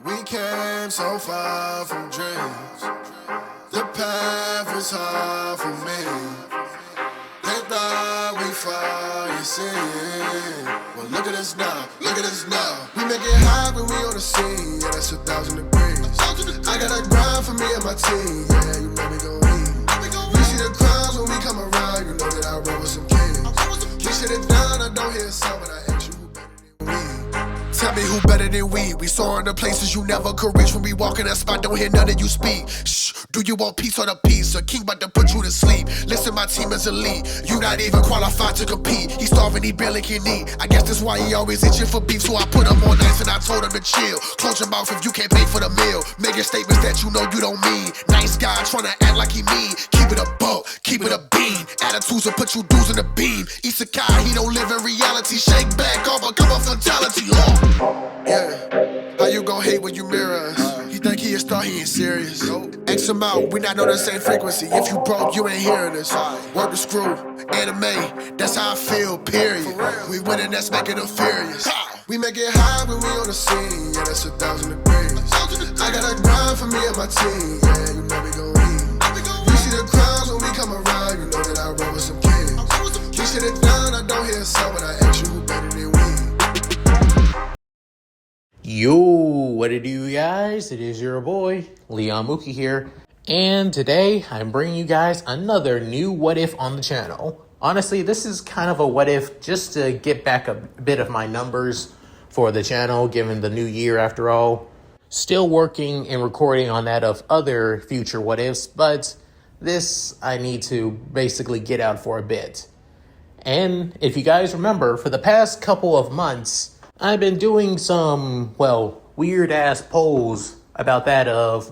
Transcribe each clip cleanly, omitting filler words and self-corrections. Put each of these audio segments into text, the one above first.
We came so far from dreams. The path was hard for me. They thought we fall, you see. Well, look at us now, look at us now. We make it hot when we on the scene. Yeah, that's 1,000 degrees. I got a grind for me and my team. Yeah, you know we gon' eat. You see the crowds when we come around. You know that I roll with some kings. You sit it down, I don't hear a sound, but I ask you who better than we. Tell me who better than we. We soaring to places you never could reach. When we walk in that spot, don't hear none of you speak. Shh, do you want peace or the peace? A king about to put you to sleep. Listen, my team is elite. You not even qualified to compete. He starving, he barely can eat. I guess that's why he always itching for beef. So I put him on ice and I told him to chill. Close your mouth if you can't pay for the meal. Making statements that you know you don't mean. Nice guy trying to act like he mean. Keep it a buck, keep it a bean. Attitudes will put you dudes in the beam. Izuku, he don't live in reality. Shake back off, become a fatality. Yeah, how you gon' hate when you mirror us? You think he a star, he ain't serious. X him out, we not on the same frequency. If you broke, you ain't hearing us. Work the screw, anime, that's how I feel, period. We winning, that's making them furious. We make it high when we on the scene, yeah, that's 1,000 degrees. I got a grind for me and my team, yeah, you know we gon' eat. You see the crowds when we come around, you know that I roll with some kings. You sit it down, I don't hear a sound, but I ask you who better than we. Yo, what it do, guys? It is your boy, Leon Mookie here. And today, I'm bringing you guys another new What If on the channel. Honestly, this is kind of a what if just to get back a bit of my numbers for the channel, given the new year after all. Still working and recording on that of other future what ifs, but this I need to basically get out for a bit. And if you guys remember, for the past couple of months, I've been doing some, weird ass polls about that of,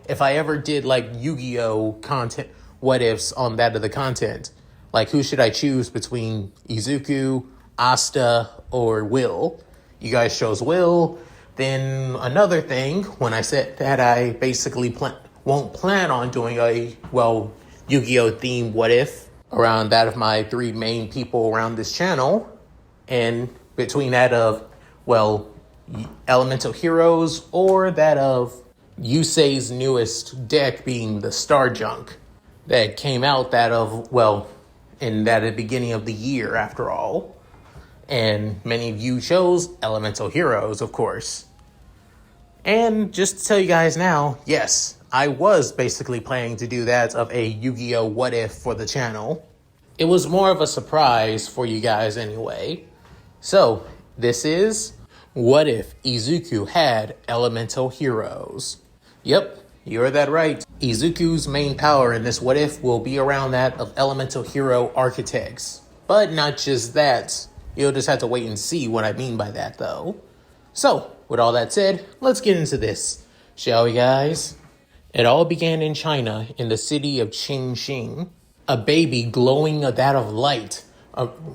if I ever did like Yu-Gi-Oh content, what ifs on that of the content. Like, who should I choose between Izuku, Asta, or Will? You guys chose Will. Then another thing, when I said that I basically won't plan on doing a, Yu-Gi-Oh themed what if around that of my three main people around this channel. And between that of, Elemental Heroes or that of Yusei's newest deck being the Star Junk that came out that of, in that at the beginning of the year after all. And many of you chose Elemental Heroes, of course. And just to tell you guys now, yes, I was basically planning to do that of a Yu-Gi-Oh! What If for the channel. It was more of a surprise for you guys anyway. So, this is What If Izuku Had Elemental Heroes? Yep, you heard that right. Izuku's main power in this What If will be around that of Elemental Hero Architects. But not just that. You'll just have to wait and see what I mean by that, though. So, with all that said, let's get into this, shall we, guys? It all began in China, in the city of Qingxing. A baby glowing a that of light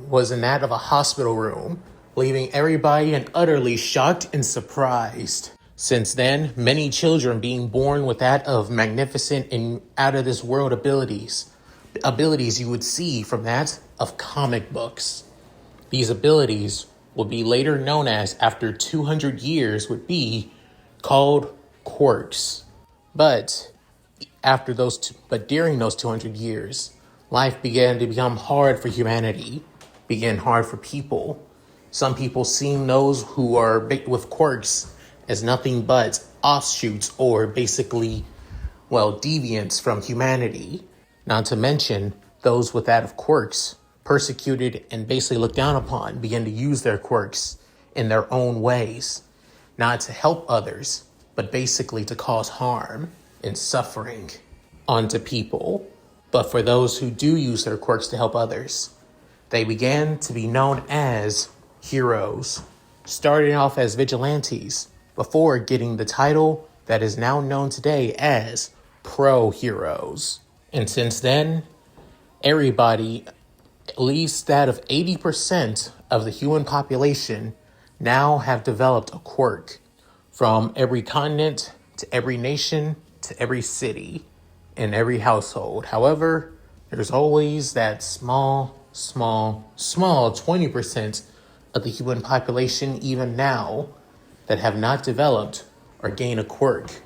was in that of a hospital room, leaving everybody and utterly shocked and surprised. Since then, many children being born with that of magnificent and out-of-this-world abilities you would see from that of comic books. These abilities will be later known as, after 200 years, would be called Quirks. But during those 200 years, life began to become hard for humanity, began hard for people. Some people seeing those who are with quirks as nothing but offshoots or basically, deviants from humanity. Not to mention those with that of quirks, persecuted and basically looked down upon, began to use their quirks in their own ways, not to help others, but basically to cause harm and suffering onto people. But for those who do use their quirks to help others, they began to be known as heroes, starting off as vigilantes before getting the title that is now known today as pro-heroes. And since then, everybody, at least that of 80% of the human population, now have developed a quirk, from every continent to every nation to every city and every household. However, there's always that small 20% of the human population even now that have not developed or gain a quirk.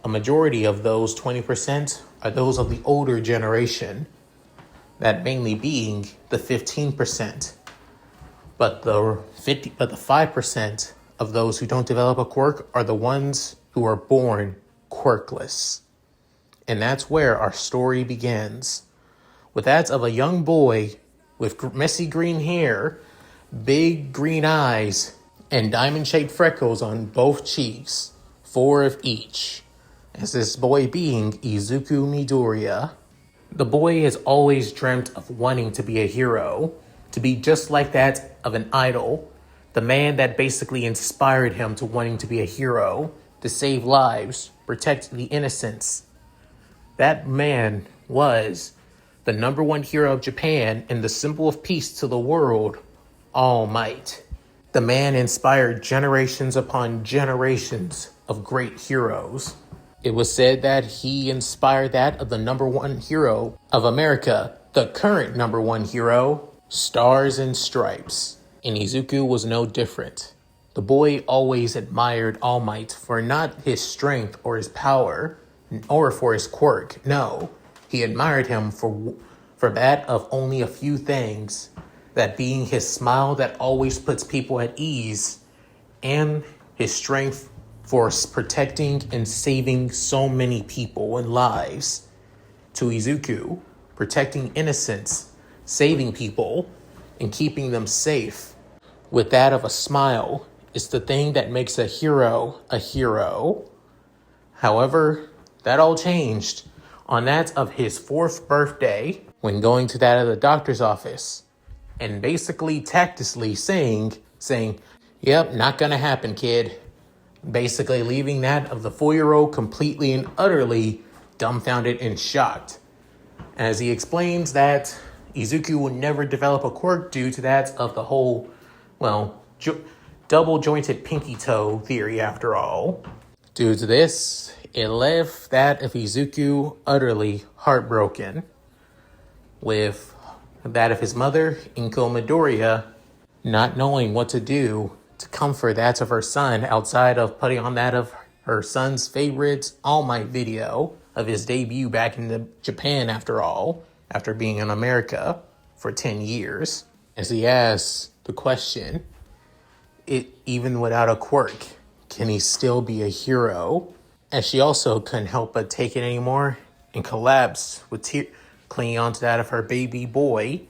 A majority of those 20% are those of the older generation, that mainly being the 15%. But the 5% of those who don't develop a quirk are the ones who are born quirkless. And that's where our story begins, with that of a young boy with messy green hair, big green eyes, and diamond-shaped freckles on both cheeks, 4 of each, as this boy being Izuku Midoriya. The boy has always dreamt of wanting to be a hero, to be just like that of an idol, the man that basically inspired him to wanting to be a hero, to save lives, protect the innocents. That man was the number one hero of Japan and the symbol of peace to the world, All Might. The man inspired generations upon generations of great heroes. It was said that he inspired that of the number one hero of America, the current number one hero, Stars and Stripes. And Izuku was no different. The boy always admired All Might for not his strength or his power, or for his quirk. No, he admired him for that of only a few things, that being his smile that always puts people at ease, and his strength for protecting and saving so many people and lives. To Izuku, protecting innocents, saving people, and keeping them safe with that of a smile is the thing that makes a hero a hero. However, that all changed on that of his 4th birthday, when going to that of the doctor's office and basically tactlessly saying, yep, not gonna happen, kid. Basically leaving that of the 4-year-old completely and utterly dumbfounded and shocked, as he explains that Izuku will never develop a quirk due to that of the whole, double-jointed pinky toe theory after all. Due to this, it left that of Izuku utterly heartbroken, with that of his mother, Inko Midoriya, not knowing what to do to comfort that of her son outside of putting on that of her son's favorite All Might video of his debut back in Japan after all, after being in America for 10 years. As he asks the question, even without a quirk, can he still be a hero? As she also couldn't help but take it anymore and collapse with clinging onto that of her baby boy,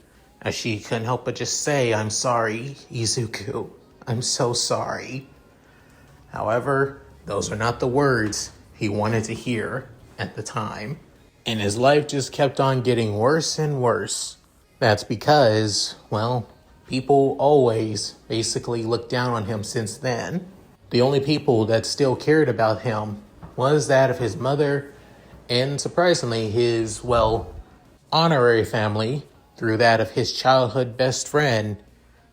as she couldn't help but just say, I'm sorry, Izuku. I'm so sorry. However, those are not the words he wanted to hear at the time. And his life just kept on getting worse and worse. That's because, people always basically looked down on him since then. The only people that still cared about him was that of his mother and, surprisingly, his, honorary family through that of his childhood best friend,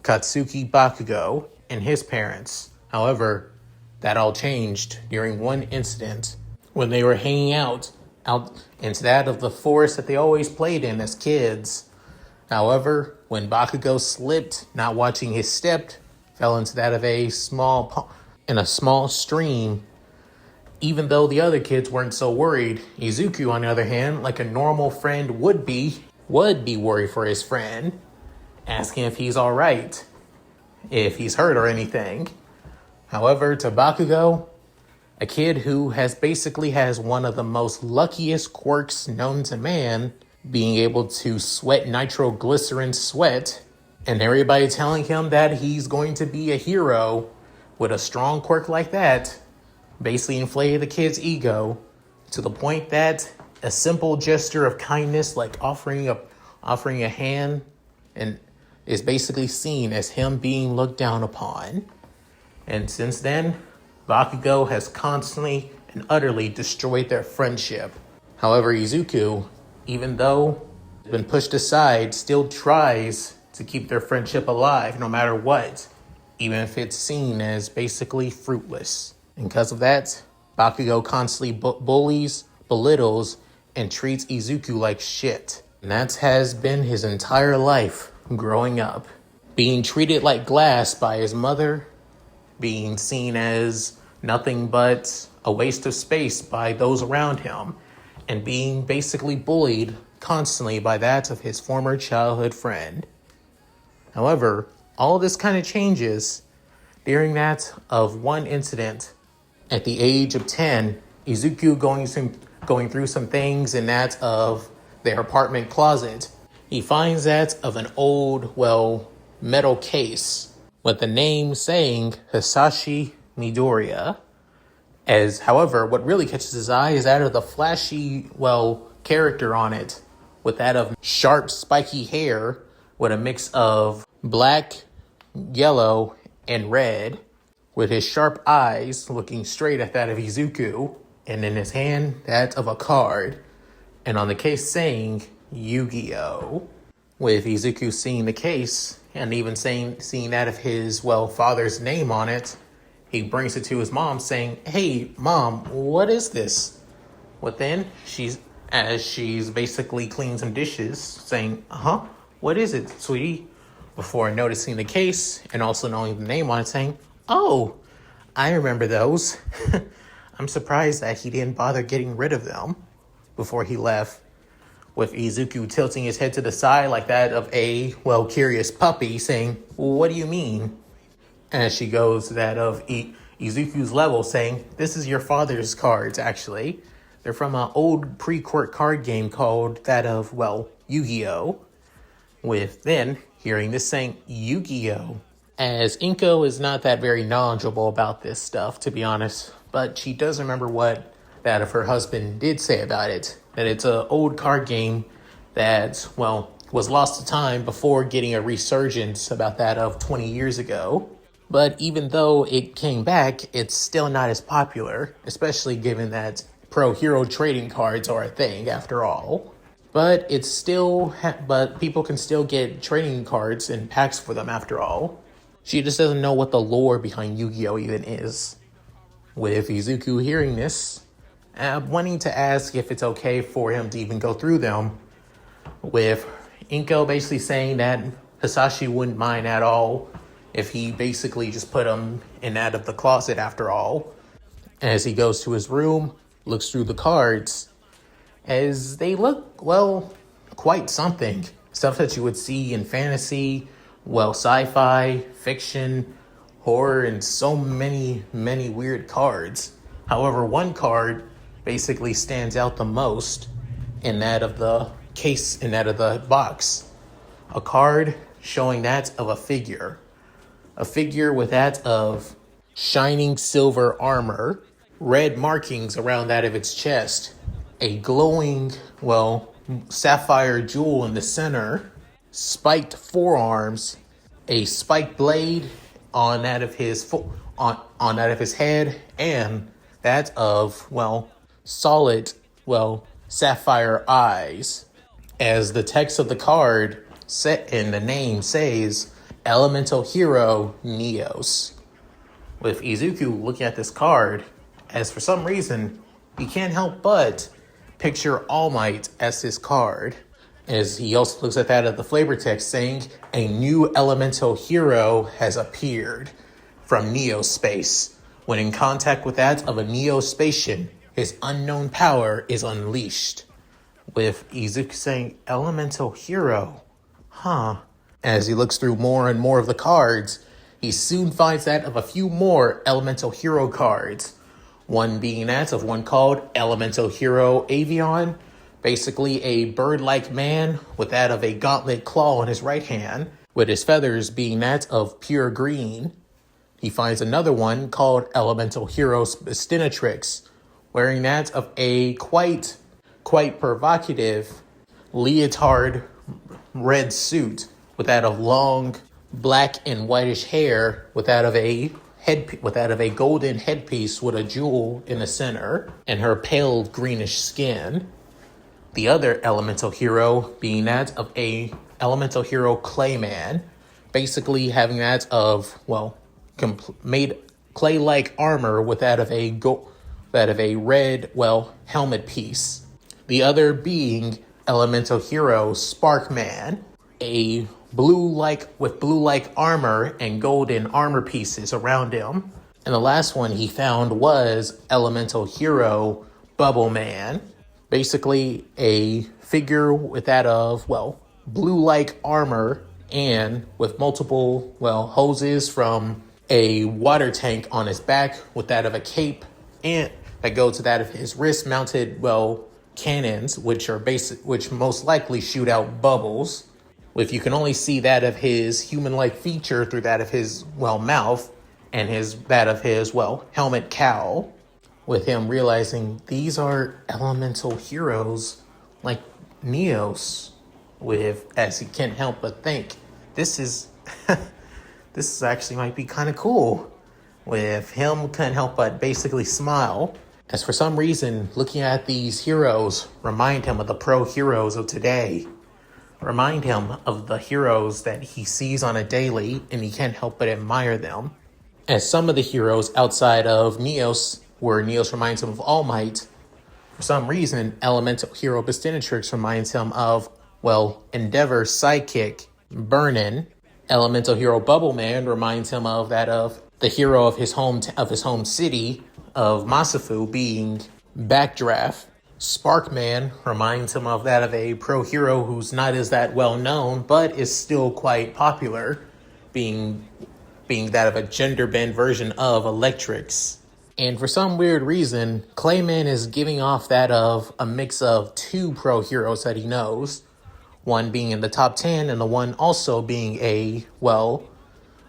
Katsuki Bakugo, and his parents. However, that all changed during one incident when they were hanging out into that of the forest that they always played in as kids. However, when Bakugo slipped, not watching his step, fell into that of a small stream. Even though the other kids weren't so worried, Izuku, on the other hand, like a normal friend would be worried for his friend, asking if he's all right, if he's hurt or anything. However, to Bakugo, a kid who has one of the most luckiest quirks known to man, being able to sweat nitroglycerin sweat, and everybody telling him that he's going to be a hero with a strong quirk like that, basically inflated the kid's ego to the point that a simple gesture of kindness, like offering a hand, and is basically seen as him being looked down upon. And since then, Bakugo has constantly and utterly destroyed their friendship. However, Izuku, even though he's been pushed aside, still tries to keep their friendship alive no matter what, even if it's seen as basically fruitless. And because of that, Bakugo constantly bullies, belittles, and treats Izuku like shit. And that has been his entire life growing up. Being treated like glass by his mother, being seen as nothing but a waste of space by those around him, and being basically bullied constantly by that of his former childhood friend. However, all this kind of changes during that of one incident. At the age of 10, Izuku going through some things in that of their apartment closet. He finds that of an old, metal case with the name saying Hisashi Midoriya. As, however, what really catches his eye is that of the flashy, character on it, with that of sharp, spiky hair with a mix of black, yellow, and red, with his sharp eyes looking straight at that of Izuku, and in his hand, that of a card, and on the case saying Yu-Gi-Oh! With Izuku seeing the case, and even seeing that of his, father's name on it, he brings it to his mom saying, "Hey, Mom, what is this?" Within, she's basically cleaning some dishes, saying, "What is it, sweetie?" Before noticing the case, and also knowing the name on it, saying, "Oh, I remember those." I'm surprised that he didn't bother getting rid of them before he left, with Izuku tilting his head to the side like that of a, curious puppy, saying, "What do you mean?" As she goes to that of Izuku's level, saying, "This is your father's cards, actually. They're from an old pre-Quirk card game called that of, Yu-Gi-Oh!" With then hearing this saying Yu-Gi-Oh! As Inko is not that very knowledgeable about this stuff, to be honest, but she does remember what that of her husband did say about it, that it's an old card game that, was lost to time before getting a resurgence about that of 20 years ago. But even though it came back, it's still not as popular, especially given that pro hero trading cards are a thing after all. But it's still, but people can still get trading cards and packs for them after all. She just doesn't know what the lore behind Yu-Gi-Oh! Even is. With Izuku hearing this, wanting to ask if it's okay for him to even go through them, with Inko basically saying that Hisashi wouldn't mind at all if he basically just put them in that of the closet after all. As he goes to his room, looks through the cards, as they look, quite something. Stuff that you would see in fantasy, sci-fi, fiction, horror, and so many, many weird cards. However, one card basically stands out the most in that of the case, in that of the box. A card showing that of a figure. A figure with that of shining silver armor, red markings around that of its chest, a glowing, sapphire jewel in the center, spiked forearms, a spiked blade on that of his on that of his head, and that of, solid, sapphire eyes. As the text of the card set in the name says, Elemental Hero Neos. With Izuku looking at this card, as for some reason, he can't help but picture All Might as his card. As he also looks at that of the flavor text saying, a new elemental hero has appeared from Neo Space. When in contact with that of a Neo Spacian, his unknown power is unleashed. With Izuku saying, elemental hero? As he looks through more and more of the cards, he soon finds that of a few more elemental hero cards. One being that of one called Elemental Hero Avion, basically a bird-like man with that of a gauntlet claw in his right hand, with his feathers being that of pure green. He finds another one called Elemental Hero Stinatrix, wearing that of a quite provocative leotard red suit, with that of long black and whitish hair, with that of a golden headpiece with a jewel in the center, and her pale greenish skin. The other elemental hero being that of a elemental hero Clayman, basically having that of, made clay-like armor with that of a red, helmet piece. The other being elemental hero Sparkman, with blue-like armor and golden armor pieces around him. And the last one he found was Elemental Hero Bubble Man. Basically a figure with that of, well, blue-like armor and with multiple, well, hoses from a water tank on his back with that of a cape and that go to that of his wrist-mounted, well, cannons, which most likely shoot out bubbles. If you can only see that of his human-like feature through that of his, well, mouth and that of his, well, helmet cowl, with him realizing these are elemental heroes like Neos, as he can't help but think, this is actually might be kind of cool. With him can't help but basically smile, as for some reason, looking at these heroes remind him of the pro heroes of today. Remind him of the heroes that he sees on a daily, and he can't help but admire them. As some of the heroes outside of Neos, where Neos reminds him of All Might, for some reason, Elemental Hero Bestinatrix reminds him of, well, Endeavor's sidekick, Burnin. Elemental Hero Bubble Man reminds him of that of the hero of his home city of Masafu being Backdraft. Sparkman reminds him of that of a pro hero who's not as that well known, but is still quite popular, being that of a gender bend version of Electrix. And for some weird reason, Clayman is giving off that of a mix of two pro heroes that he knows. One being in the top 10 and the one also being a, well,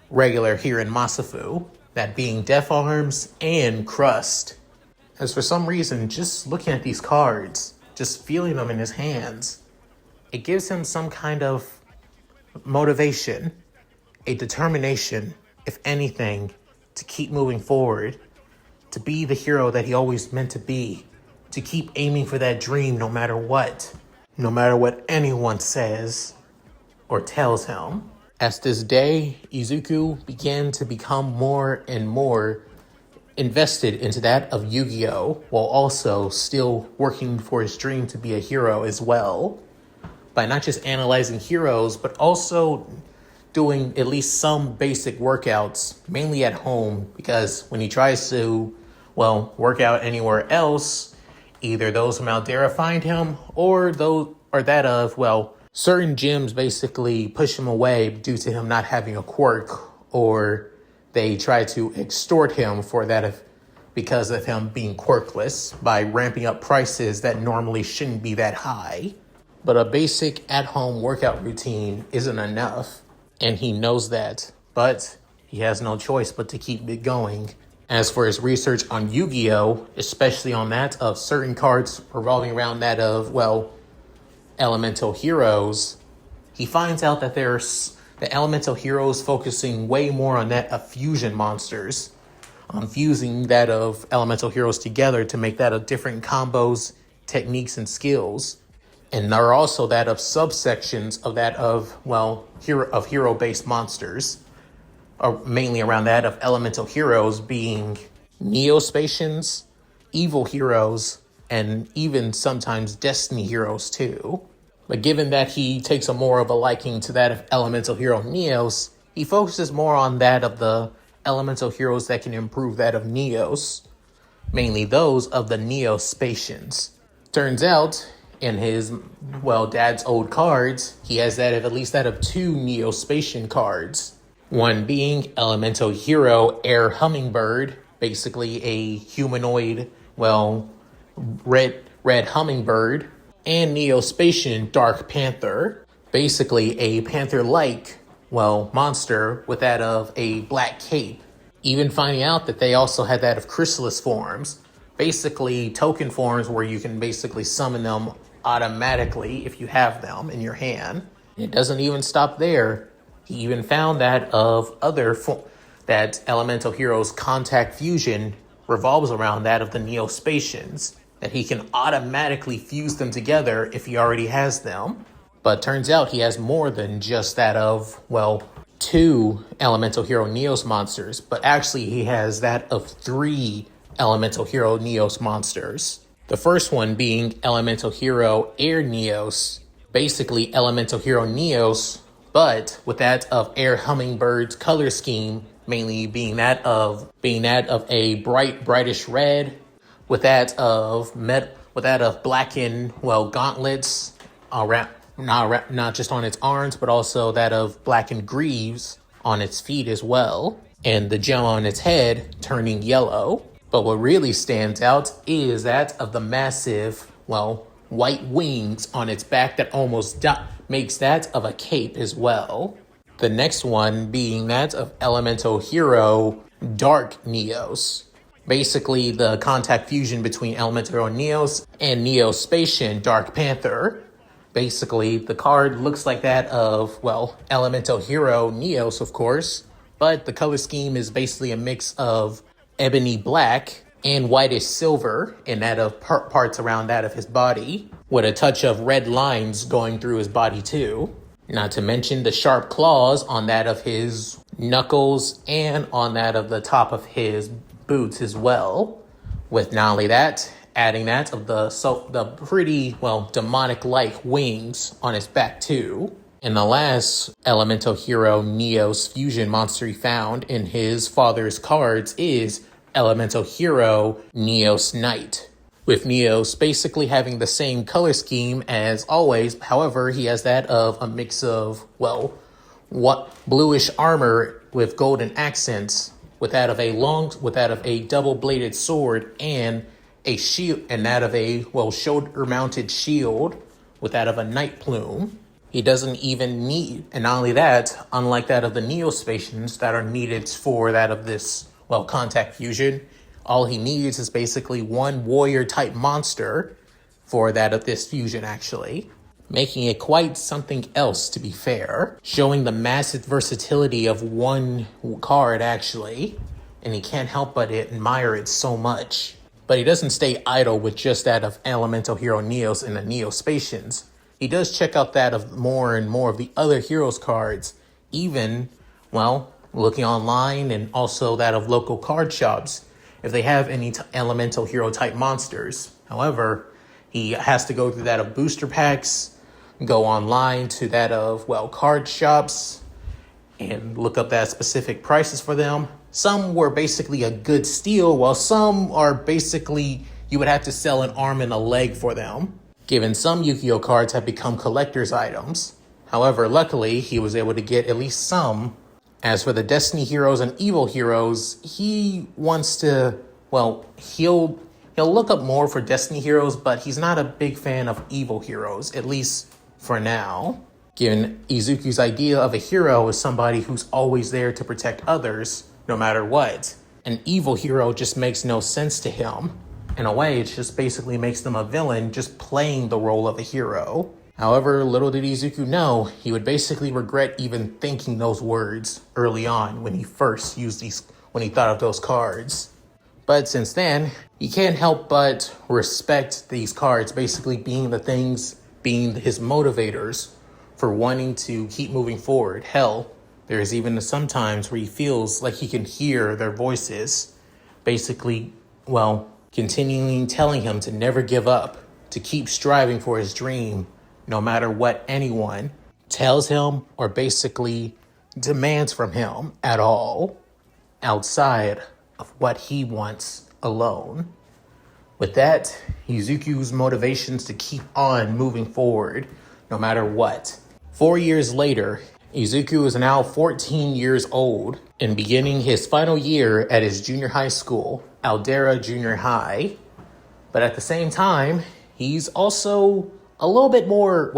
regular here in Masafu. That being Def Arms and Crust. As for some reason, just looking at these cards, just feeling them in his hands, it gives him some kind of motivation, a determination, if anything, to keep moving forward, to be the hero that he always meant to be, to keep aiming for that dream no matter what anyone says or tells him. As this day, Izuku began to become more and more invested into that of Yu-Gi-Oh! While also still working for his dream to be a hero as well. By not just analyzing heroes, but also doing at least some basic workouts, mainly at home, because when he tries to, well, work out anywhere else, either those from Aldera find him, or that of, well, certain gyms basically push him away due to him not having a quirk, or they try to extort him because of him being quirkless by ramping up prices that normally shouldn't be that high. But a basic at-home workout routine isn't enough, and he knows that, but he has no choice but to keep it going. As for his research on Yu-Gi-Oh!, especially on that of certain cards revolving around that of, well, elemental heroes, he finds out that there's the elemental heroes focusing way more on that of fusion monsters, on fusing that of elemental heroes together to make that of different combos, techniques, and skills. And there are also that of subsections of that of, well, hero-based monsters, mainly around that of elemental heroes being Neospacians, evil heroes, and even sometimes destiny heroes too. But given that he takes a more of a liking to that of elemental hero Neos, he focuses more on that of the elemental heroes that can improve that of Neos, mainly those of the Neospacians. Turns out, in his, well, dad's old cards, he has that of at least that of two Neospacian cards. One being elemental hero Air Hummingbird, basically a humanoid, well, red hummingbird, and Neospacian Dark Panther, basically a panther-like, well, monster with that of a black cape. Even finding out that they also had that of chrysalis forms, basically token forms where you can basically summon them automatically if you have them in your hand. It doesn't even stop there. He even found that of that elemental hero's contact fusion revolves around that of the Neospacians, that he can automatically fuse them together if he already has them. But turns out he has more than just that of, well, two elemental hero Neos monsters, but actually he has that of three elemental hero Neos monsters. The first one being elemental hero Air Neos, basically elemental hero Neos, but with that of Air Hummingbird's color scheme mainly being that of a brightish red, with that of blackened gauntlets around, not just on its arms, but also that of blackened greaves on its feet as well, and the gem on its head turning yellow. But what really stands out is that of the massive, white wings on its back that almost makes that of a cape as well. The next one being that of Elemental Hero Dark Neos. Basically, the contact fusion between Elemental Hero Neos and Neospatian Dark Panther. Basically, the card looks like that of, Elemental Hero Neos, of course, but the color scheme is basically a mix of ebony black and whitish silver in that of parts around that of his body, with a touch of red lines going through his body too. Not to mention the sharp claws on that of his knuckles and on that of the top of his boots as well. With not only that, adding that of the pretty, demonic-like wings on his back too. And the last Elemental Hero Neos fusion monster he found in his father's cards is Elemental Hero Neos Knight, with Neos basically having the same color scheme as always. However, he has that of a mix of, bluish armor with golden accents, with that of a double-bladed sword and a shield, and that of a, shoulder-mounted shield with that of a knight plume. He doesn't even need, and not only that, unlike that of the Neospatians that are needed for that of this, contact fusion, all he needs is basically one warrior-type monster for that of this fusion, actually. Making it quite something else, to be fair. Showing the massive versatility of one card, actually. And he can't help but admire it so much. But he doesn't stay idle with just that of Elemental Hero Neos and the Neospatians. He does check out that of more and more of the other heroes cards, even, looking online, and also that of local card shops, if they have any Elemental Hero type monsters. However, he has to go through that of booster packs, go online to that of, card shops, and look up that specific prices for them. Some were basically a good steal, while some are basically, you would have to sell an arm and a leg for them, given some Yu-Gi-Oh cards have become collector's items. However, luckily, he was able to get at least some. As for the Destiny Heroes and Evil Heroes, he wants to, he'll look up more for Destiny Heroes, but he's not a big fan of Evil Heroes, at least for now. Given Izuku's idea of a hero as somebody who's always there to protect others, no matter what. An evil hero just makes no sense to him. In a way, it just basically makes them a villain just playing the role of a hero. However, little did Izuku know, he would basically regret even thinking those words early on when he first when he thought of those cards. But since then, he can't help but respect these cards basically being his motivators for wanting to keep moving forward. Hell, there's even some times where he feels like he can hear their voices, basically, continuing telling him to never give up, to keep striving for his dream, no matter what anyone tells him or basically demands from him at all, outside of what he wants alone. With that, Izuku's motivations to keep on moving forward, no matter what. 4 years later, Izuku is now 14 years old and beginning his final year at his junior high school, Aldera Junior High. But at the same time, he's also a little bit more,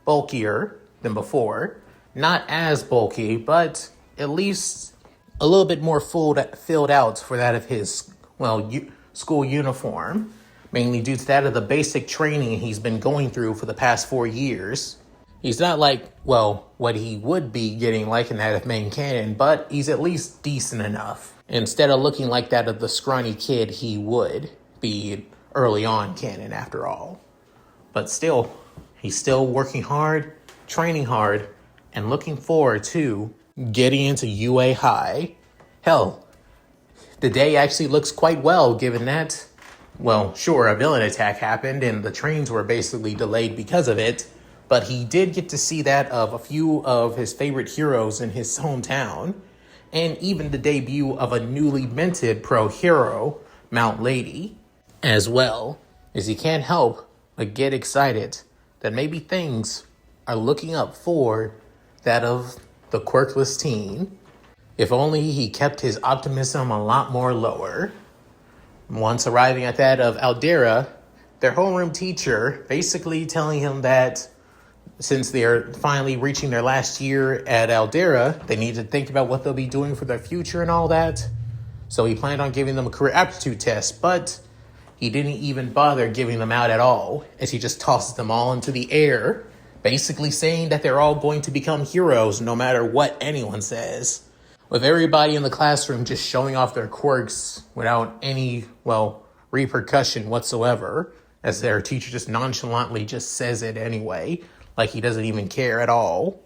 bulkier than before. Not as bulky, but at least a little bit more filled out for that of his, school uniform. Mainly due to that of the basic training he's been going through for the past 4 years. He's not like, what he would be getting like in that of main canon, but he's at least decent enough. Instead of looking like that of the scrawny kid he would be early on canon after all. But still, he's still working hard, training hard, and looking forward to getting into UA High. Hell, the day actually looks quite well given that, sure, a villain attack happened and the trains were basically delayed because of it, but he did get to see that of a few of his favorite heroes in his hometown, and even the debut of a newly minted pro hero, Mount Lady, as well, as he can't help but get excited that maybe things are looking up for that of the quirkless teen. If only he kept his optimism a lot more lower. Once arriving at that of Aldera, their homeroom teacher basically telling him that since they are finally reaching their last year at Aldera, they need to think about what they'll be doing for their future and all that. So he planned on giving them a career aptitude test, but he didn't even bother giving them out at all, as he just tosses them all into the air, basically saying that they're all going to become heroes no matter what anyone says. With everybody in the classroom just showing off their quirks without any, repercussion whatsoever, as their teacher just nonchalantly just says it anyway, like he doesn't even care at all.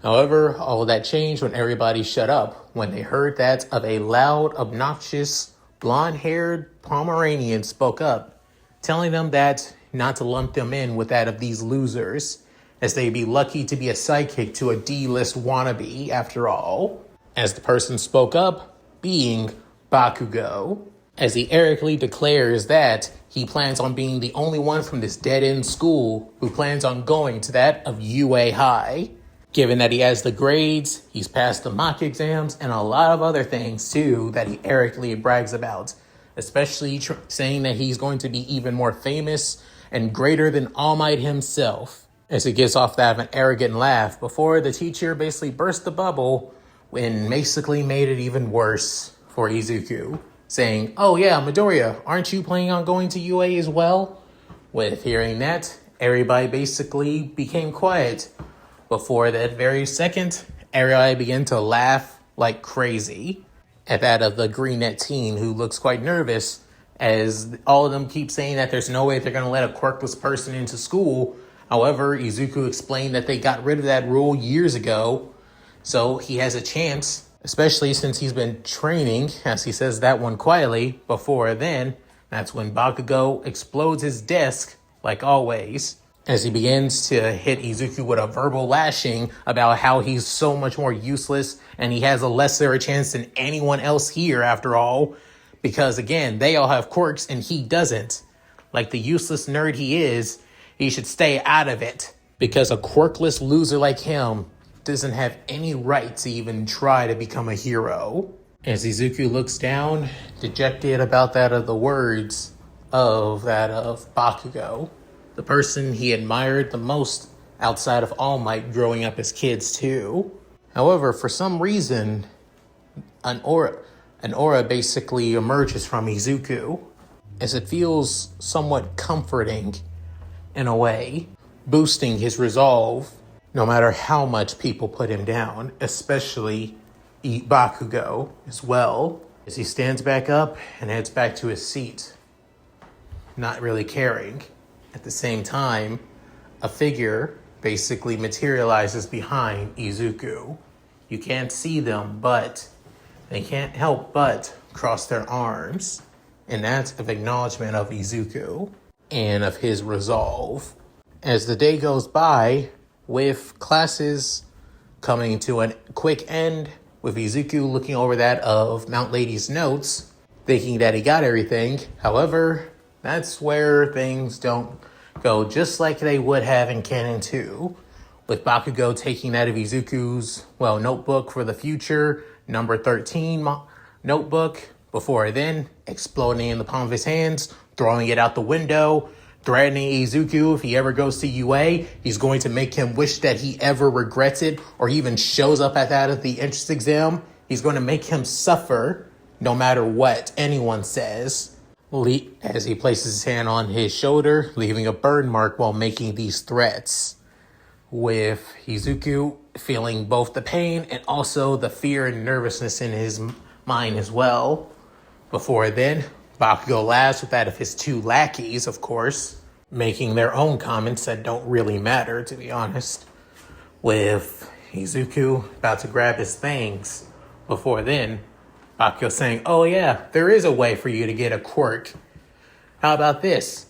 However, all of that changed when everybody shut up when they heard that of a loud, obnoxious, blonde-haired Pomeranian spoke up, telling them that not to lump them in with that of these losers, as they'd be lucky to be a sidekick to a D-list wannabe after all. As the person spoke up, being Bakugo, as he arrogantly declares that he plans on being the only one from this dead-end school who plans on going to that of UA High. Given that he has the grades, he's passed the mock exams, and a lot of other things too that he arrogantly brags about, especially saying that he's going to be even more famous and greater than All Might himself, as he gets off that of an arrogant laugh before the teacher basically burst the bubble and basically made it even worse for Izuku, saying, "Oh yeah, Midoriya, aren't you planning on going to UA as well?" With hearing that, everybody basically became quiet. Before that very second, everybody began to laugh like crazy at that of the green-net teen, who looks quite nervous, as all of them keep saying that there's no way they're going to let a quirkless person into school. However, Izuku explained that they got rid of that rule years ago, so he has a chance, especially since he's been training, as he says that one quietly, before then. That's when Bakugo explodes his desk, like always, as he begins to hit Izuku with a verbal lashing about how he's so much more useless and he has a lesser chance than anyone else here after all. Because again, they all have quirks and he doesn't. Like the useless nerd he is, he should stay out of it. Because a quirkless loser like him doesn't have any right to even try to become a hero. As Izuku looks down, dejected about that of the words of that of Bakugo, the person he admired the most outside of All Might growing up as kids too. However, for some reason, an aura basically emerges from Izuku, as it feels somewhat comforting in a way, boosting his resolve no matter how much people put him down, especially Bakugo as well, as he stands back up and heads back to his seat, not really caring. At the same time, a figure basically materializes behind Izuku. You can't see them, but they can't help but cross their arms. And that's an acknowledgement of Izuku and of his resolve. As the day goes by, with classes coming to a quick end, with Izuku looking over that of Mount Lady's notes, thinking that he got everything. However, that's where things don't go just like they would have in Canon 2, with Bakugo taking that of Izuku's, notebook for the future, number 13 notebook, before then exploding in the palm of his hands, throwing it out the window, threatening Izuku if he ever goes to UA, he's going to make him wish that he ever regrets it or even shows up at that of the entrance exam. He's going to make him suffer no matter what anyone says, as he places his hand on his shoulder, leaving a burn mark while making these threats, with Izuku feeling both the pain and also the fear and nervousness in his mind as well. Before then, Bakugo laughs with that of his two lackeys, of course, making their own comments that don't really matter, to be honest, with Izuku about to grab his things. Before then, Bakugo saying, "Oh yeah, there is a way for you to get a quirk. How about this?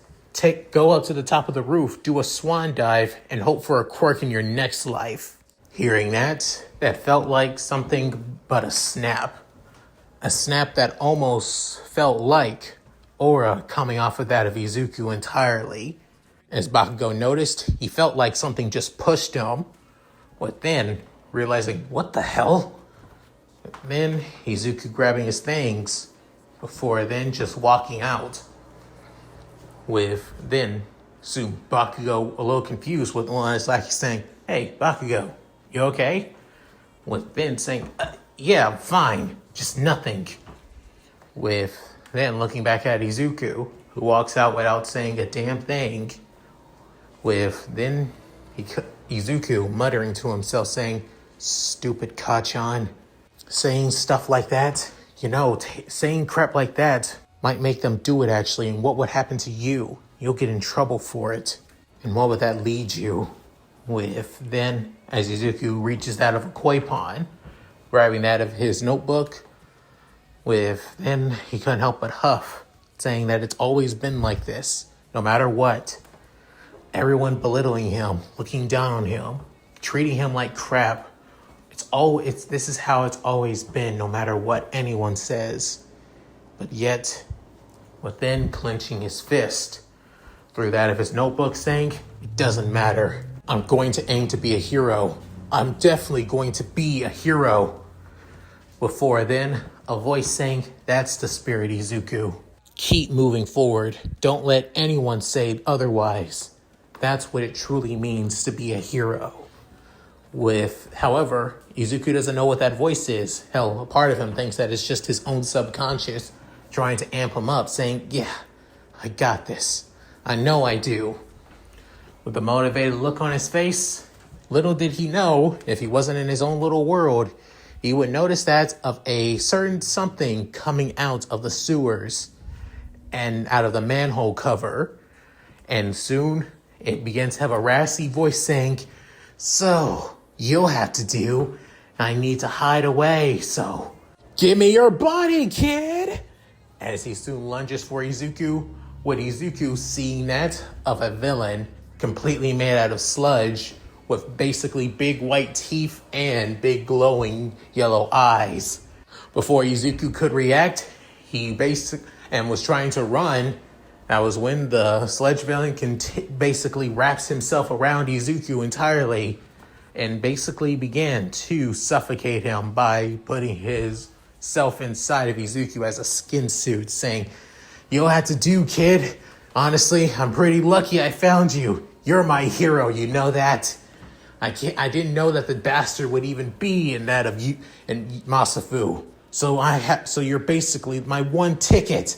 Go up to the top of the roof, do a swan dive, and hope for a quirk in your next life." Hearing that felt like something but a snap. A snap that almost felt like aura coming off of that of Izuku entirely. As Bakugo noticed, he felt like something just pushed him. But then, realizing, what the hell? Then Izuku grabbing his things before then just walking out. With then soon Bakugo a little confused with one it's like he's saying, "Hey, Bakugo, you okay?" With then saying, "Yeah, I'm fine, just nothing." With then looking back at Izuku, who walks out without saying a damn thing. With then Izuku muttering to himself saying, "Stupid Kachan." Saying stuff like that, saying crap like that might make them do it actually, and what would happen to you? You'll get in trouble for it. And what would that lead you? With then, as Izuku reaches out of a koi pond, grabbing that of his notebook, with then he couldn't help but huff, saying that it's always been like this, no matter what. Everyone belittling him, looking down on him, treating him like crap. This is how it's always been, no matter what anyone says. But yet, within clenching his fist through that of his notebook, saying, "It doesn't matter. I'm going to aim to be a hero. I'm definitely going to be a hero." Before then, a voice saying, "That's the spirit, Izuku. Keep moving forward. Don't let anyone say otherwise. That's what it truly means to be a hero." However, Izuku doesn't know what that voice is. Hell, a part of him thinks that it's just his own subconscious trying to amp him up, saying, "Yeah, I got this. I know I do." With a motivated look on his face, little did he know, if he wasn't in his own little world, he would notice that of a certain something coming out of the sewers and out of the manhole cover. And soon it begins to have a raspy voice saying, "So, you'll have to do. I need to hide away, so give me your body, kid." As he soon lunges for Izuku, with Izuku seeing that of a villain completely made out of sludge with basically big white teeth and big glowing yellow eyes. Before Izuku could react, he was trying to run. That was when the sludge villain basically wraps himself around Izuku entirely and basically began to suffocate him by putting his self inside of Izuku as a skin suit, saying, "You'll have to do, kid. Honestly, I'm pretty lucky I found you. You're my hero, you know that? I didn't know that the bastard would even be in that of you and Masafu. So you're basically my one ticket."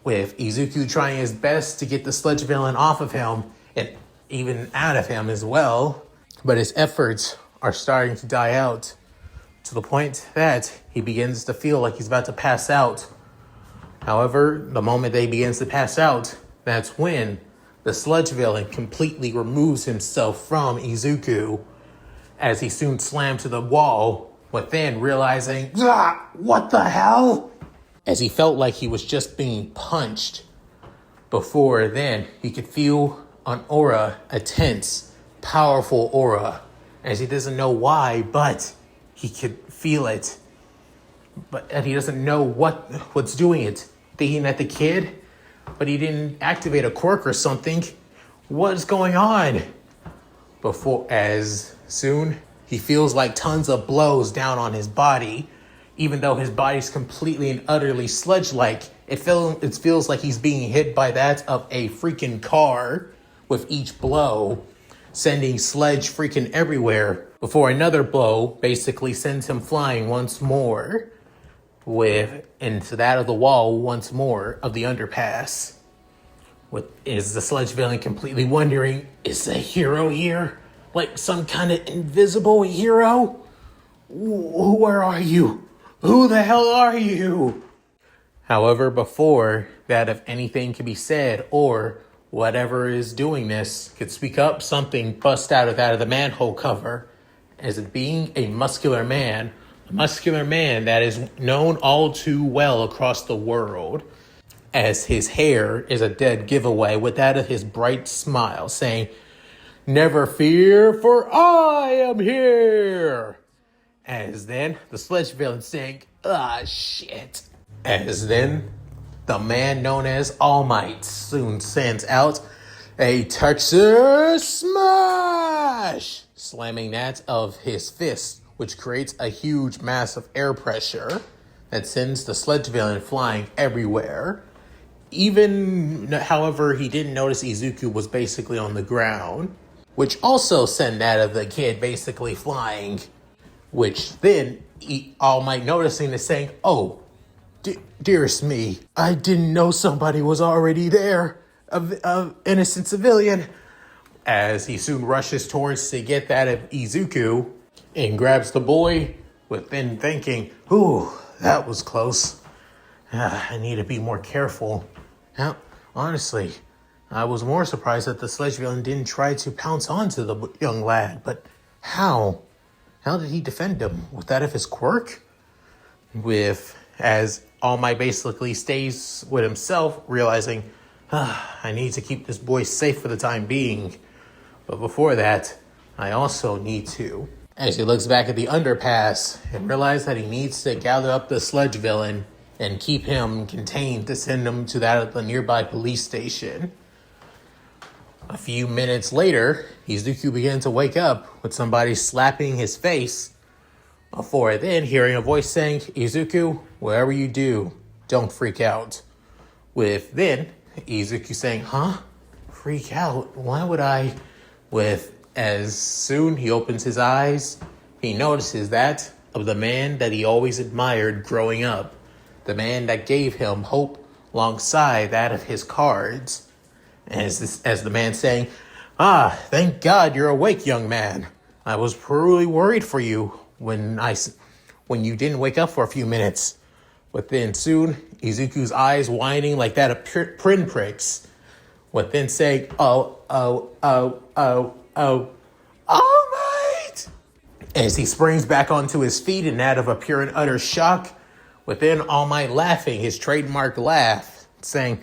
With Izuku trying his best to get the sludge villain off of him and even out of him as well. But his efforts are starting to die out to the point that he begins to feel like he's about to pass out. However, the moment that he begins to pass out, that's when the sludge villain completely removes himself from Izuku as he soon slammed to the wall, within realizing, "What the hell?" As he felt like he was just being punched. Before then, he could feel an aura, a tense, powerful aura, as he doesn't know why, but he could feel it. And he doesn't know what's doing it. Thinking at the kid, but he didn't activate a quirk or something. What's going on? As soon he feels like tons of blows down on his body, even though his body's completely and utterly sludge-like. It feels like he's being hit by that of a freaking car with each blow, sending sludge freaking everywhere, before another blow basically sends him flying once more into that of the wall once more of the underpass. Is the sludge villain completely wondering, is the hero here? Like some kind of invisible hero? Where are you? Who the hell are you? However, before that if anything could be said, or whatever is doing this could speak up, something bust out of the manhole cover, as it being a muscular man that is known all too well across the world, as his hair is a dead giveaway, with that of his bright smile, saying, Never fear, for I am here. As then, the Sludge villain saying, ah, shit. As then, the man known as All Might soon sends out a Texas Smash, slamming that of his fist, which creates a huge mass of air pressure that sends the Sludge villain flying everywhere. Even, however, he didn't notice Izuku was basically on the ground, which also sent that of the kid basically flying, which then All Might noticing is saying, oh, dearest me, I didn't know somebody was already there, a innocent civilian, as he soon rushes towards to get that of Izuku and grabs the boy, within thinking, ooh, that was close. I need to be more careful. Now, honestly, I was more surprised that the Sludge villain didn't try to pounce onto the young lad, but how? How did he defend him? With that of his quirk? As All Might basically stays with himself, realizing, I need to keep this boy safe for the time being. But before that, I also need to. As he looks back at the underpass and realizes that he needs to gather up the Sludge villain and keep him contained to send him to that of the nearby police station. A few minutes later, Izuku began to wake up with somebody slapping his face. Before then, hearing a voice saying, Izuku, whatever you do, don't freak out. With then, Izuku saying, huh? Freak out? Why would I? As soon he opens his eyes, he notices that of the man that he always admired growing up. The man that gave him hope alongside that of his cards. As the man saying, thank God you're awake, young man. I was truly worried for you when you didn't wake up for a few minutes. But then soon, Izuku's eyes widening like that of pinpricks. But then saying, All Might! As he springs back onto his feet in that of a pure and utter shock, within All Might laughing his trademark laugh, saying,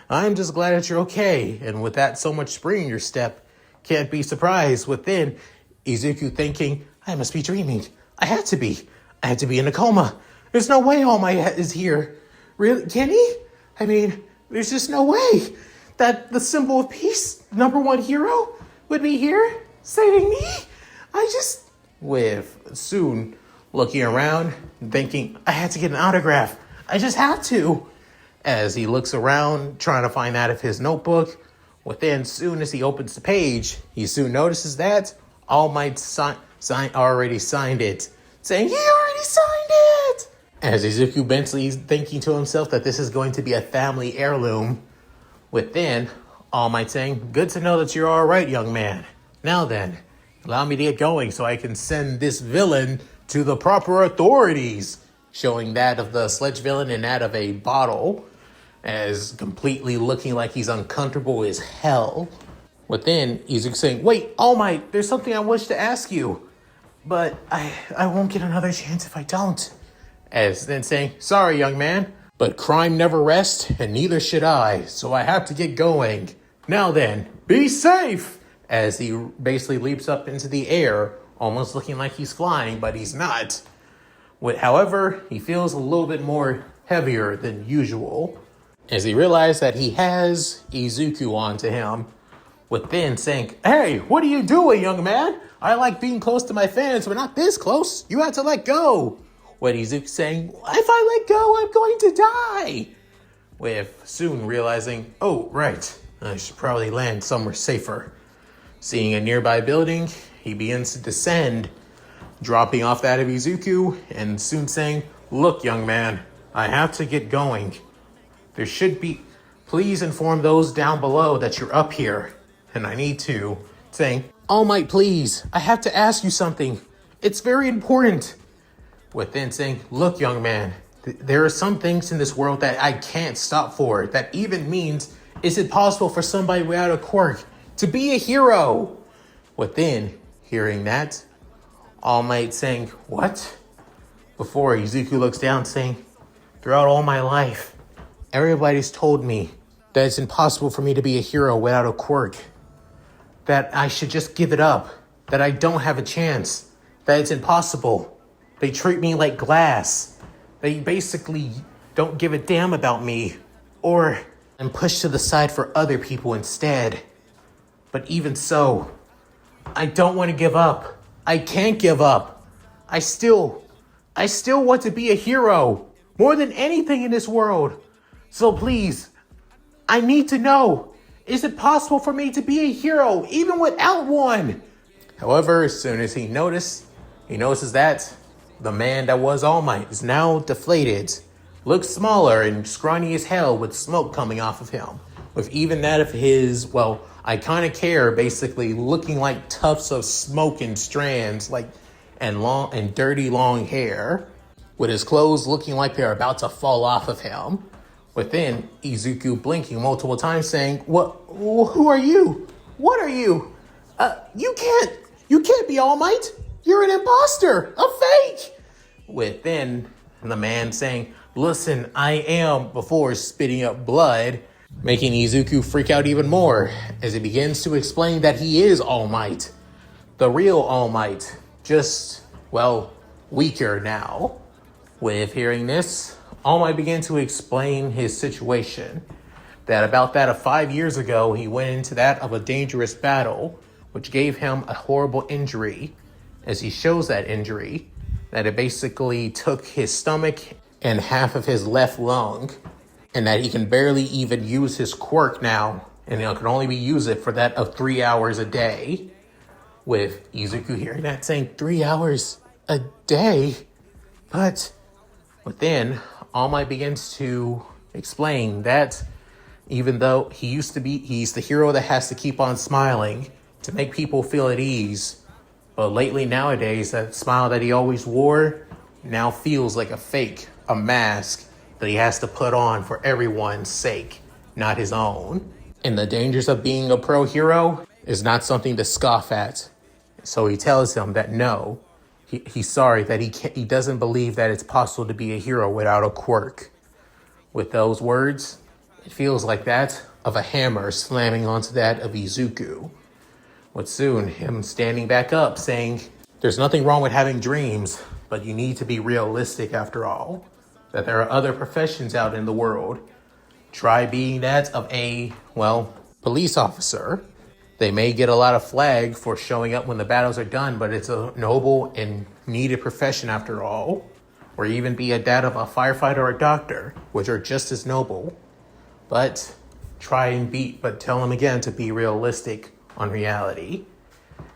I'm just glad that you're okay. And with that so much spring in your step, can't be surprised. Within Izuku thinking, I must be dreaming. I had to be in a coma. There's no way All Might is here. Really? Can he? I mean, there's just no way that the symbol of peace, number one hero, would be here saving me. With soon looking around, thinking, I had to get an autograph. I just had to. As he looks around, trying to find out of his notebook, within soon as he opens the page, he soon notices that All Might already signed it, saying, he already signed it! As Izuku Bentley's thinking to himself that this is going to be a family heirloom, within All Might saying, good to know that you're all right, young man. Now then, allow me to get going so I can send this villain to the proper authorities. Showing that of the Sludge villain and that of a bottle, as completely looking like he's uncomfortable as hell. Within, Izuku saying, wait, All Might, there's something I wish to ask you, but I won't get another chance if I don't. As then saying, sorry, young man, but crime never rests, and neither should I, so I have to get going. Now then, be safe! As he basically leaps up into the air, almost looking like he's flying, but he's not. However, he feels a little bit more heavier than usual, as he realizes that he has Izuku onto him, within saying, hey, what are you doing, young man? I like being close to my fans, but not this close. You have to let go. With Izuku saying, if I let go, I'm going to die. With soon realizing, oh, right, I should probably land somewhere safer. Seeing a nearby building, he begins to descend, dropping off that of Izuku, and soon saying, look, young man, I have to get going. Please inform those down below that you're up here. And I need to, saying, All Might, please, I have to ask you something. It's very important. Within saying, look, young man, there are some things in this world that I can't stop for. That even means, is it possible for somebody without a quirk to be a hero? Within, hearing that, All Might saying, what? Before Izuku looks down saying, throughout all my life, everybody's told me that it's impossible for me to be a hero without a quirk. that I should just give it up, that I don't have a chance, that it's impossible. They treat me like glass. They basically don't give a damn about me, or I'm pushed to the side for other people instead. But even so, I don't want to give up. I can't give up. I still want to be a hero more than anything in this world. So please, I need to know, is it possible for me to be a hero even without one? However, as soon as he notices that the man that was All Might is now deflated, looks smaller and scrawny as hell with smoke coming off of him, with even that of his, iconic hair basically looking like tufts of smoke and strands, and long and dirty long hair, with his clothes looking like they're about to fall off of him. Within, Izuku blinking multiple times saying, who are you? What are you? You can't be All Might. You're an imposter, a fake. Within, the man saying, listen, I am, before spitting up blood, making Izuku freak out even more as he begins to explain that he is All Might. The real All Might, just, weaker now. With hearing this, All Might began to explain his situation. That of 5 years ago, he went into that of a dangerous battle, which gave him a horrible injury. As he shows that injury, that it basically took his stomach and half of his left lung, and that he can barely even use his quirk now, and it can only be used for that of 3 hours a day. With Izuku hearing that, saying 3 hours a day? But within, All Might begins to explain that even though he's the hero that has to keep on smiling to make people feel at ease, but lately nowadays, that smile that he always wore now feels like a fake, a mask that he has to put on for everyone's sake, not his own. And the dangers of being a pro hero is not something to scoff at. So he tells him that no, he's sorry that he doesn't believe that it's possible to be a hero without a quirk. With those words, it feels like that of a hammer slamming onto that of Izuku. With soon him standing back up saying, there's nothing wrong with having dreams, but you need to be realistic after all. That there are other professions out in the world. Try being that of a, police officer. They may get a lot of flag for showing up when the battles are done, but it's a noble and needed profession after all. Or even be a dad of a firefighter or a doctor, which are just as noble. But tell him again to be realistic on reality.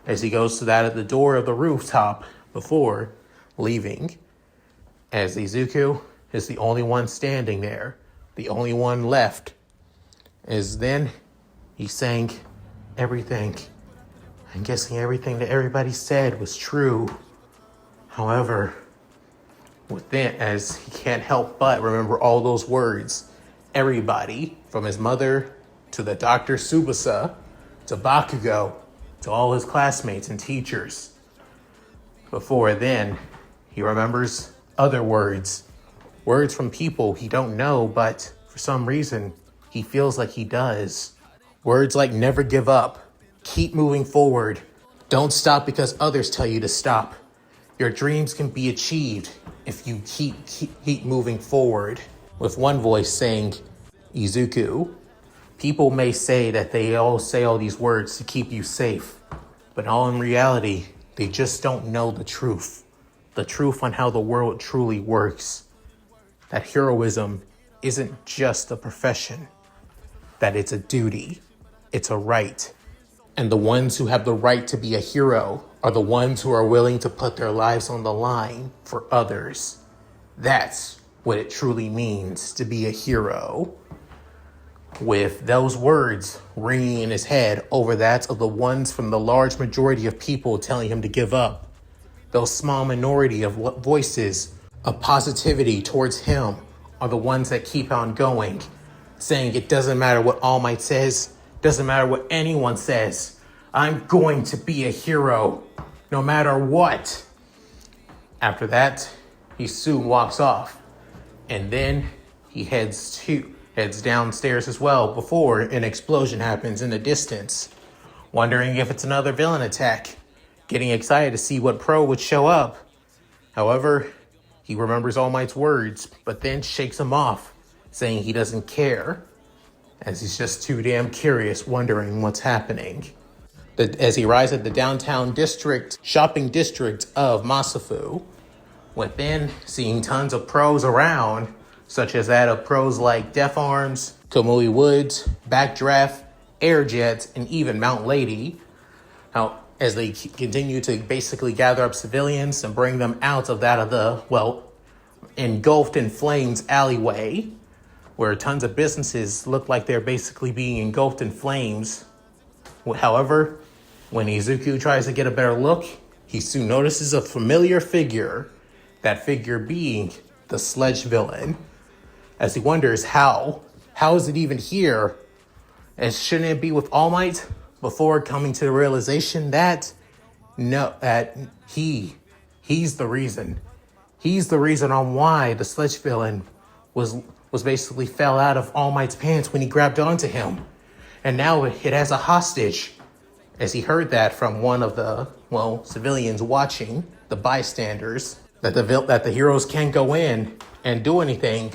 As he goes to that at the door of the rooftop before leaving, as Izuku is the only one standing there, the only one left, as then he's saying everything. I'm guessing everything that everybody said was true. However, within, as he can't help but remember all those words, everybody, from his mother to the Dr. Tsubasa, to Bakugo, to all his classmates and teachers. Before then, he remembers other words from people he don't know, but for some reason, he feels like he does. Words like never give up, keep moving forward, don't stop because others tell you to stop. Your dreams can be achieved if you keep moving forward. With one voice saying, Izuku, people may say that they all say all these words to keep you safe, but all in reality, they just don't know the truth on how the world truly works. That heroism isn't just a profession, that it's a duty, it's a right. And the ones who have the right to be a hero are the ones who are willing to put their lives on the line for others. That's what it truly means to be a hero. With those words ringing in his head over that of the ones from the large majority of people telling him to give up, those small minority of voices of positivity towards him are the ones that keep on going, saying it doesn't matter what All Might says, doesn't matter what anyone says, I'm going to be a hero, no matter what. After that, he soon walks off, and then he heads downstairs as well before an explosion happens in the distance, wondering if it's another villain attack, getting excited to see what pro would show up. However, he remembers All Might's words, but then shakes them off, saying he doesn't care, as he's just too damn curious, wondering what's happening. As he arrives at the downtown shopping district of Masafu, within seeing tons of pros around, such as that of pros like Def Arms, Kamui Woods, Backdraft, Air Jets, and even Mount Lady, as they continue to basically gather up civilians and bring them out of engulfed in flames alleyway, where tons of businesses look like they're basically being engulfed in flames. However, when Izuku tries to get a better look, he soon notices a familiar figure, that figure being the Sludge villain, as he wonders how is it even here? And shouldn't it be with All Might? Before coming to the realization that he's the reason. He's the reason on why the Sludge villain was basically fell out of All Might's pants when he grabbed onto him. And now it has a hostage. As he heard that from one of the, civilians watching, the bystanders, that the heroes can't go in and do anything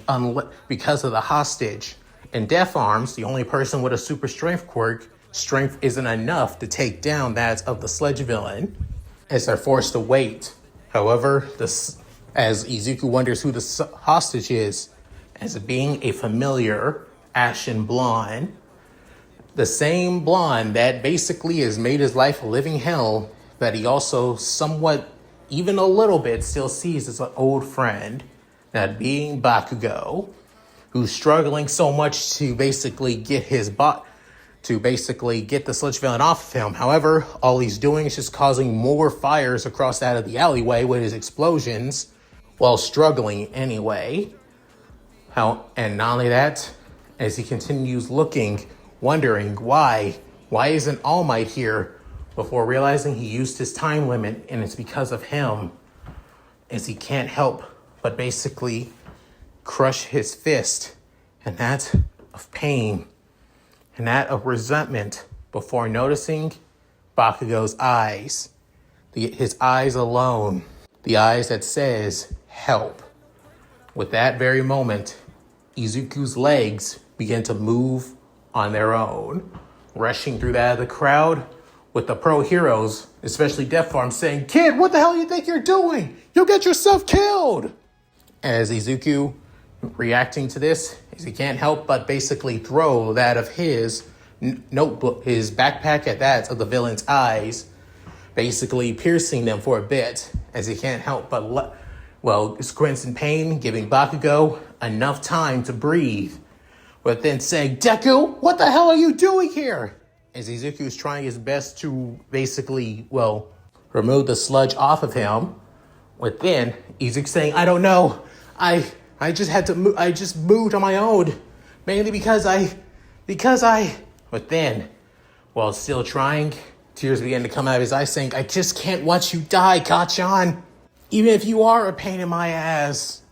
because of the hostage. And Def Arms, the only person with a super strength quirk, strength isn't enough to take down that of the Sludge villain, as they're forced to wait. However, as Izuku wonders who the hostage is, as it being a familiar ashen blonde, the same blonde that basically has made his life a living hell, that he also somewhat, even a little bit, still sees as an old friend, that being Bakugo, who's struggling so much to basically get the Sludge villain off of him. However, all he's doing is just causing more fires across that of the alleyway with his explosions, while struggling anyway. And not only that, as he continues looking, wondering why isn't All Might here, before realizing he used his time limit and it's because of him, as he can't help but basically crush his fist, and that of pain, and that of resentment, before noticing Bakugo's eyes, his eyes alone, the eyes that says help. With that very moment, Izuku's legs begin to move on their own, rushing through that of the crowd, with the pro heroes, especially Def Arm, saying, "Kid, what the hell do you think you're doing? You'll get yourself killed!" As Izuku, reacting to this, as he can't help but basically throw that of his notebook, his backpack at that of the villain's eyes, basically piercing them for a bit, as he can't help but squints in pain, giving Bakugo enough time to breathe, but then saying, "Deku, what the hell are you doing here?" As Izuku is trying his best to basically, remove the sludge off of him, with then Izuku saying, "I don't know, I just had to move, I just moved on my own, mainly because I, but then, while still trying, tears began to come out of his eyes, saying, "I just can't watch you die, Kachan, even if you are a pain in my ass."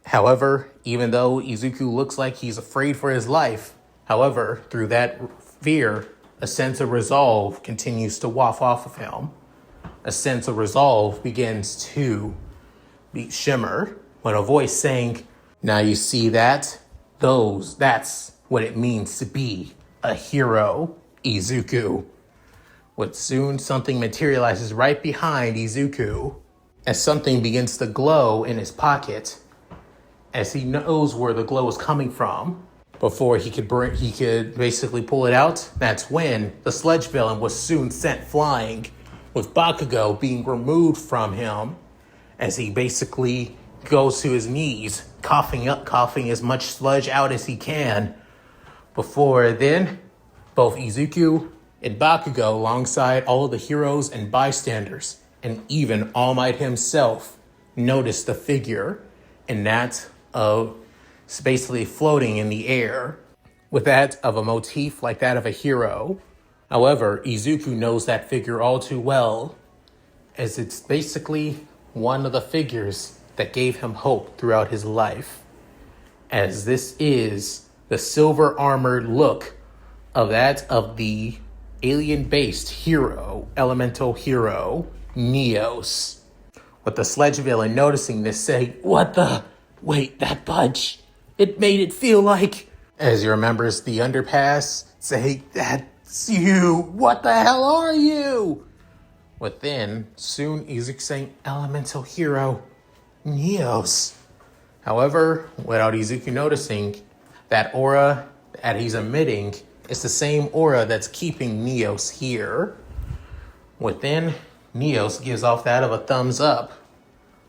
However, even though Izuku looks like he's afraid for his life, however, through that fear, a sense of resolve continues to waft off of him. A sense of resolve begins to shimmer, when a voice saying, "Now you see that's what it means to be a hero, Izuku." But soon something materializes right behind Izuku, as something begins to glow in his pocket, as he knows where the glow is coming from. Before he could basically pull it out, that's when the Sludge villain was soon sent flying, with Bakugo being removed from him, as he basically goes to his knees, coughing as much sludge out as he can. Before then, both Izuku and Bakugo, alongside all of the heroes and bystanders, and even All Might himself, noticed the figure, and that of basically floating in the air, with that of a motif like that of a hero. However, Izuku knows that figure all too well, as it's basically one of the figures that gave him hope throughout his life, as this is the silver armored look of that of the alien-based hero, elemental hero, Neos. With the Sludge villain noticing this saying, "What the? Wait, that budge. It made it feel like..." As he remembers the underpass, saying, "That's you. What the hell are you?" Within, soon Izuku saying, "Elemental hero, Neos." However, without Izuku noticing, that aura that he's emitting is the same aura that's keeping Neos here. Within, Neos gives off that of a thumbs up,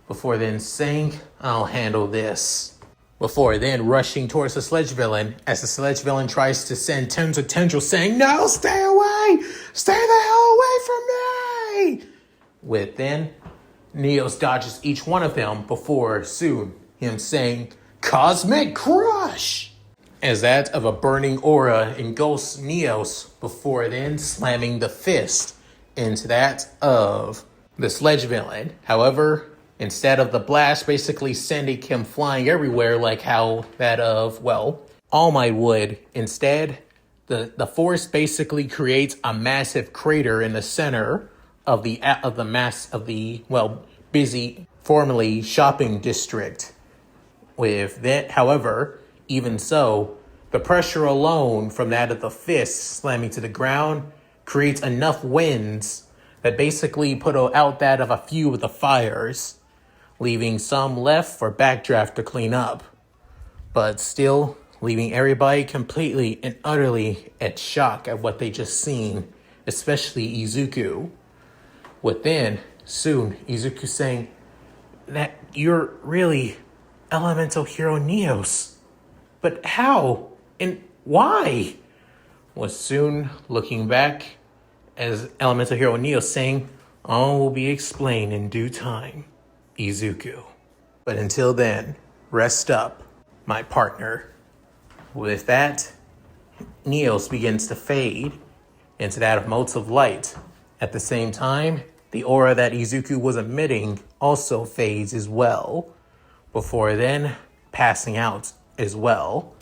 before then saying, "I'll handle this." Before then rushing towards the Sludge villain, as the Sludge villain tries to send tons of tendrils saying, "No, stay away! Stay the hell away from me!" Within, Neos dodges each one of them before soon him saying, "Cosmic Crush!" As that of a burning aura engulfs Neos, before then slamming the fist into that of the Sludge villain. However, instead of the blast basically sending him flying everywhere like how that of, well, All Might would, instead, the force basically creates a massive crater in the center of the busy, formerly shopping district. With that, however, even so, the pressure alone from that of the fist slamming to the ground creates enough winds that basically put out that of a few of the fires, leaving some left for Backdraft to clean up, but still leaving everybody completely and utterly at shock at what they just seen, especially Izuku. Within, soon, Izuku saying, "That you're really elemental hero Neos. But how? And why?" Was soon looking back as elemental hero Neos saying, "All will be explained in due time, Izuku." But until then, rest up, my partner. With that, Neos begins to fade into that of motes of light. At the same time, the aura that Izuku was emitting also fades as well, before then passing out as well.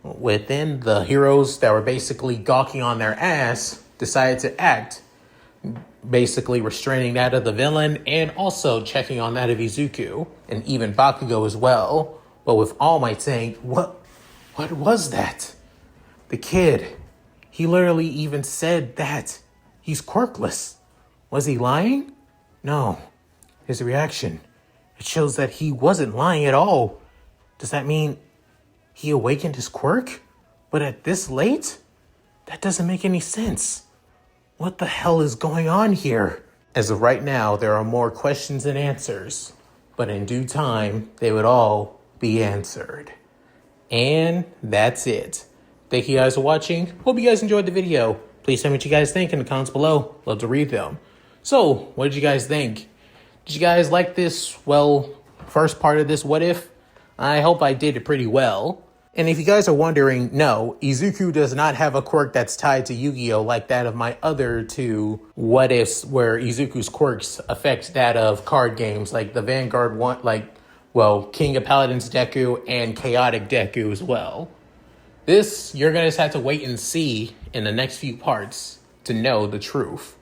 Within, the heroes that were basically gawking on their ass decided to act, basically restraining that of the villain and also checking on that of Izuku and even Bakugo as well. But with All Might saying, What was that? The kid, he literally even said that he's quirkless. Was he lying? No. His reaction, it shows that he wasn't lying at all. Does that mean he awakened his quirk? But at this late? That doesn't make any sense. What the hell is going on here? As of right now, there are more questions than answers, but in due time, they would all be answered. And that's it. Thank you guys for watching. Hope you guys enjoyed the video. Please tell me what you guys think in the comments below. Love to read them. So, what did you guys think? Did you guys like this, first part of this what if? I hope I did it pretty well. And if you guys are wondering, no, Izuku does not have a quirk that's tied to Yu-Gi-Oh! Like that of my other two what ifs, where Izuku's quirks affects that of card games, like the Vanguard one, King of Paladins Deku and Chaotic Deku as well. This, you're gonna just have to wait and see in the next few parts to know the truth.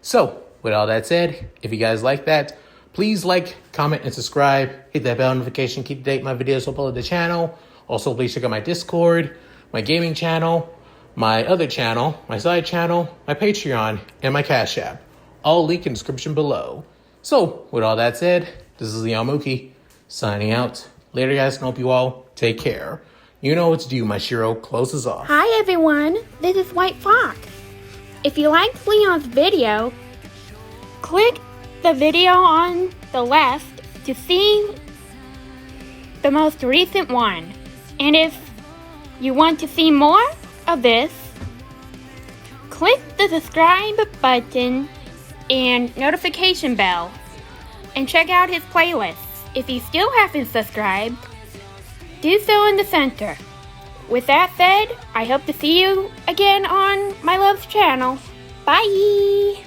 So, with all that said, if you guys like that, please like, comment, and subscribe. Hit that bell notification, keep to date my videos uploaded to the channel. Also, please check out my Discord, my gaming channel, my other channel, my side channel, my Patreon, and my Cash App. All linked in the description below. So, with all that said, this is Yamuki, signing out. Later, guys, and hope you all take care. You know what to do, my Shiro closes off. Hi, everyone. This is White Fox. If you liked Leon's video, click the video on the left to see the most recent one. And if you want to see more of this, click the subscribe button and notification bell and check out his playlists. If you still haven't subscribed, do so in the center. With that said, I hope to see you again on my love's channel. Bye!